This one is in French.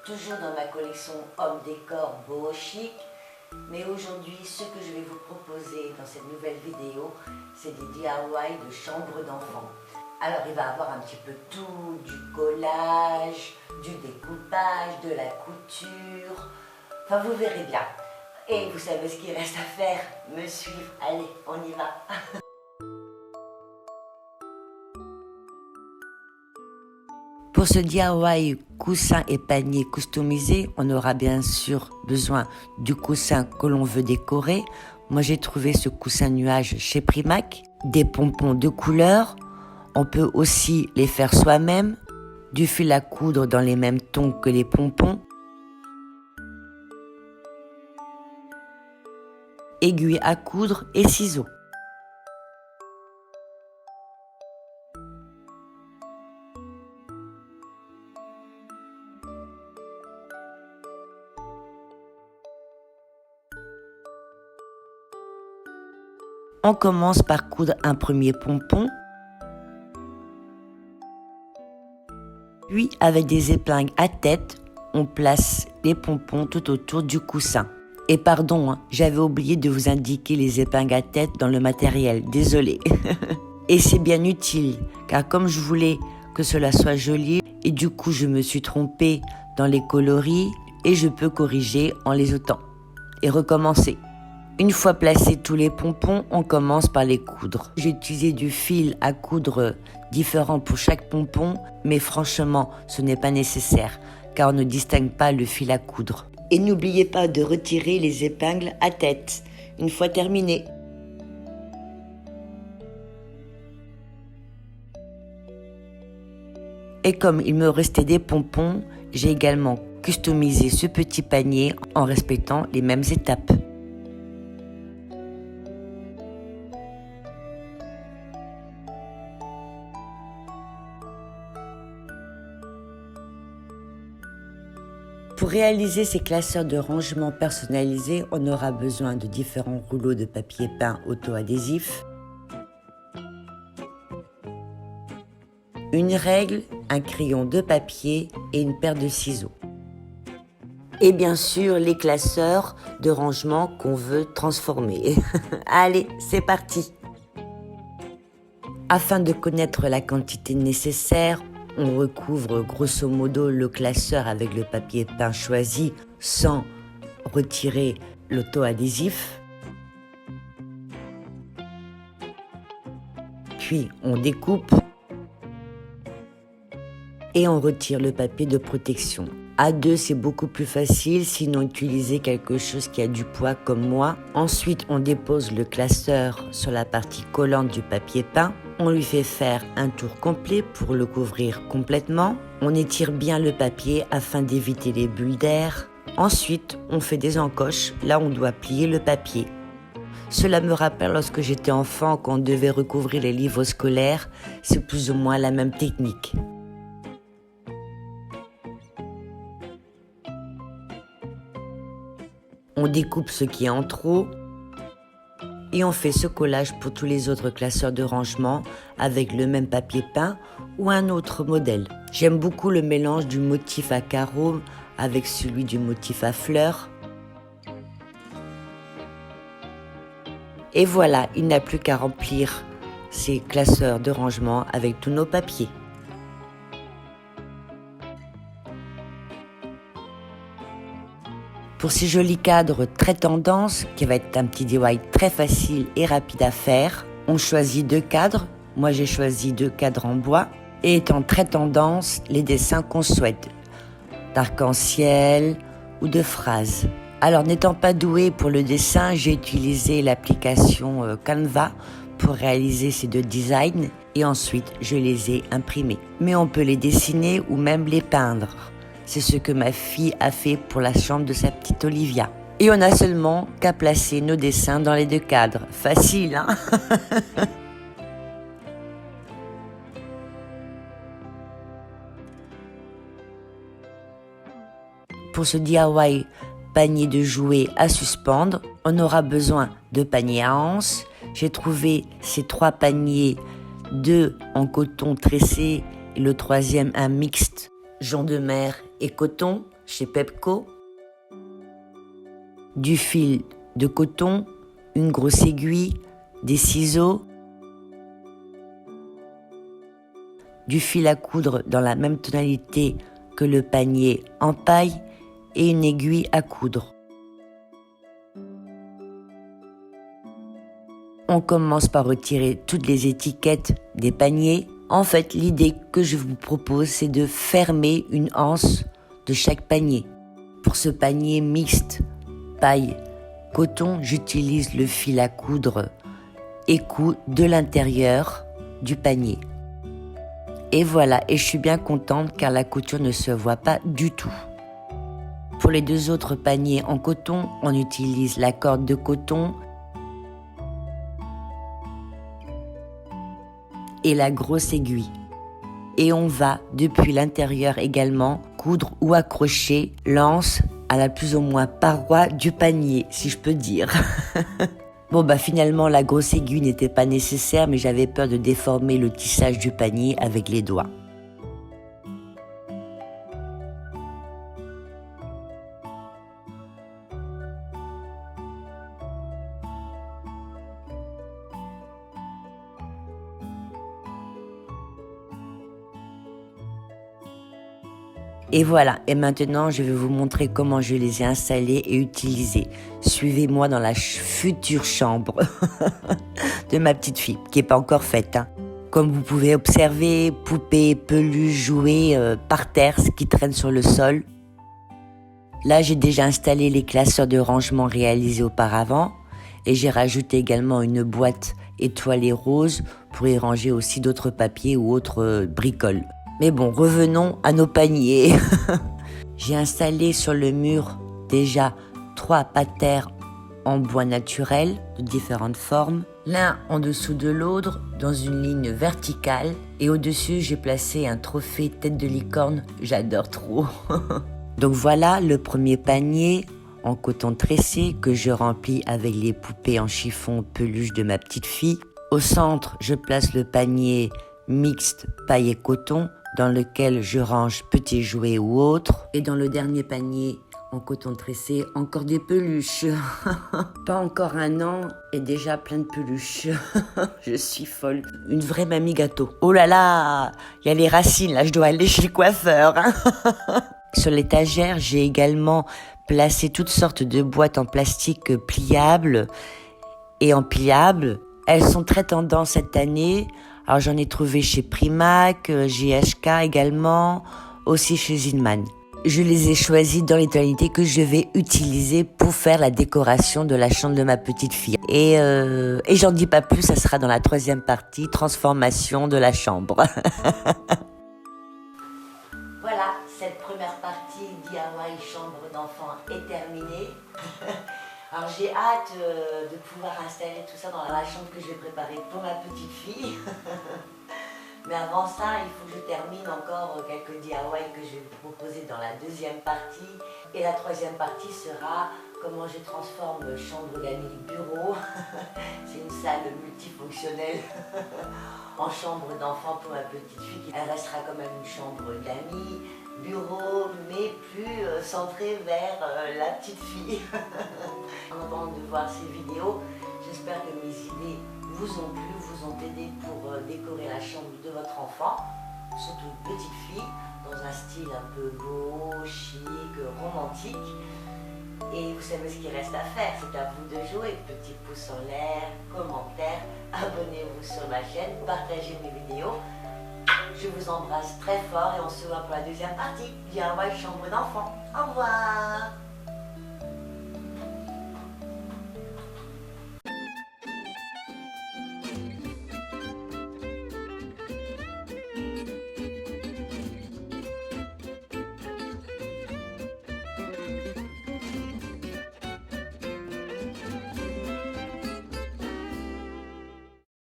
toujours dans ma collection Homme Décor Boho Chic. Mais aujourd'hui, ce que je vais vous proposer dans cette nouvelle vidéo, c'est des DIY de chambre d'enfant. Alors il va y avoir un petit peu tout, du collage, du découpage, de la couture. Enfin vous verrez bien. Et vous savez ce qu'il reste à faire, me suivre. Allez, on y va. Pour ce DIY coussin et panier customisé, on aura bien sûr besoin du coussin que l'on veut décorer. Moi j'ai trouvé ce coussin nuage chez Primac, des pompons de couleur. On peut aussi les faire soi-même, du fil à coudre dans les mêmes tons que les pompons, aiguilles à coudre et ciseaux. On commence par coudre un premier pompon, puis avec des épingles à tête, on place les pompons tout autour du coussin. Et pardon, j'avais oublié de vous indiquer les épingles à tête dans le matériel, désolé. Et c'est bien utile, car comme je voulais que cela soit joli, et du coup je me suis trompée dans les coloris, et je peux corriger en les ôtant et recommencer. Une fois placés tous les pompons, on commence par les coudre. J'ai utilisé du fil à coudre différent pour chaque pompon, mais franchement, ce n'est pas nécessaire, car on ne distingue pas le fil à coudre. Et n'oubliez pas de retirer les épingles à tête, une fois terminé. Et comme il me restait des pompons, j'ai également customisé ce petit panier en respectant les mêmes étapes. Pour réaliser ces classeurs de rangement personnalisés, on aura besoin de différents rouleaux de papier peint auto-adhésif, une règle, un crayon de papier et une paire de ciseaux. Et bien sûr, les classeurs de rangement qu'on veut transformer. Allez, c'est parti! Afin de connaître la quantité nécessaire, on recouvre grosso modo le classeur avec le papier peint choisi sans retirer l'auto-adhésif. Puis on découpe et on retire le papier de protection. À deux, c'est beaucoup plus facile, sinon utilisez quelque chose qui a du poids comme moi. Ensuite, on dépose le classeur sur la partie collante du papier peint. On lui fait faire un tour complet pour le couvrir complètement. On étire bien le papier afin d'éviter les bulles d'air. Ensuite, on fait des encoches. Là, on doit plier le papier. Cela me rappelle lorsque j'étais enfant, quand on devait recouvrir les livres scolaires. C'est plus ou moins la même technique. On découpe ce qui est en trop et on fait ce collage pour tous les autres classeurs de rangement avec le même papier peint ou un autre modèle. J'aime beaucoup le mélange du motif à carreaux avec celui du motif à fleurs. Et voilà, il n'a plus qu'à remplir ces classeurs de rangement avec tous nos papiers. Pour ces jolis cadres très tendance, qui va être un petit DIY très facile et rapide à faire, on choisit deux cadres. Moi j'ai choisi deux cadres en bois. Et étant très tendance, les dessins qu'on souhaite, d'arc-en-ciel ou de phrases. Alors n'étant pas douée pour le dessin, j'ai utilisé l'application Canva pour réaliser ces deux designs et ensuite je les ai imprimés. Mais on peut les dessiner ou même les peindre. C'est ce que ma fille a fait pour la chambre de sa petite Olivia. Et on a seulement qu'à placer nos dessins dans les deux cadres. Facile, hein? Pour ce DIY panier de jouets à suspendre, on aura besoin de paniers à anse. J'ai trouvé ces trois paniers, deux en coton tressé et le troisième un mixte jonc de mer et coton. chez Pepco, du fil de coton, une grosse aiguille, des ciseaux, du fil à coudre dans la même tonalité que le panier en paille et une aiguille à coudre. On commence par retirer toutes les étiquettes des paniers. En fait, l'idée que je vous propose, c'est de fermer une anse de chaque panier. Pour ce panier mixte paille coton, j'utilise le fil à coudre écou de l'intérieur du panier. Et voilà, et je suis bien contente car la couture ne se voit pas du tout. Pour les deux autres paniers en coton, on utilise la corde de coton et la grosse aiguille. Et on va, depuis l'intérieur également, coudre ou accrocher l'anse à la plus ou moins paroi du panier, si je peux dire. Bon finalement la grosse aiguille n'était pas nécessaire, mais j'avais peur de déformer le tissage du panier avec les doigts. Et voilà, et maintenant je vais vous montrer comment je les ai installés et utilisés. Suivez-moi dans la future chambre de ma petite fille, qui n'est pas encore faite. Comme vous pouvez observer, poupées, peluches, jouets par terre, ce qui traîne sur le sol. Là, j'ai déjà installé les classeurs de rangement réalisés auparavant. Et j'ai rajouté également une boîte étoilée rose pour y ranger aussi d'autres papiers ou autres bricoles. Mais bon, revenons à nos paniers. J'ai installé sur le mur déjà 3 patères en bois naturel de différentes formes, l'un en dessous de l'autre dans une ligne verticale, et au-dessus j'ai placé un trophée tête de licorne, j'adore trop. Donc voilà le premier panier en coton tressé que je remplis avec les poupées en chiffon peluche de ma petite fille. Au centre, je place le panier mixte paille et coton dans lequel je range petits jouets ou autres. Et dans le dernier panier en coton tressé, encore des peluches. Pas encore un an et déjà plein de peluches. Je suis folle. Une vraie mamie gâteau. Oh là là, il y a les racines là, je dois aller chez le coiffeur. Sur l'étagère, j'ai également placé toutes sortes de boîtes en plastique pliables et empilables. Elles sont très tendance cette année. Alors j'en ai trouvé chez Primac, GHK également, aussi chez Zinman. Je les ai choisis dans les tonalités que je vais utiliser pour faire la décoration de la chambre de ma petite fille. Et j'en dis pas plus, ça sera dans la 3e partie, transformation de la chambre. Voilà, cette première partie DIY chambre d'enfant est terminée. Alors j'ai hâte de pouvoir installer tout ça dans la chambre que je vais préparer pour ma petite fille. Mais avant ça, il faut que je termine encore quelques DIY que je vais vous proposer dans la 2e partie. Et la 3e partie sera comment je transforme chambre d'amis bureau. C'est une salle multifonctionnelle en chambre d'enfant pour ma petite fille. Elle restera quand même une chambre d'amis, bureau, mais plus centrée vers la petite fille. En attendant de voir ces vidéos, j'espère que mes idées vous ont plu, vous ont aidé pour décorer la chambre de votre enfant, surtout une petite fille, dans un style un peu beau, chic, romantique. Et vous savez ce qu'il reste à faire, c'est à vous de jouer. Petit pouce en l'air, commentaire, abonnez-vous sur ma chaîne, partagez mes vidéos. Je vous embrasse très fort et on se voit pour la 2e partie. DIY chambre d'enfant. Au revoir.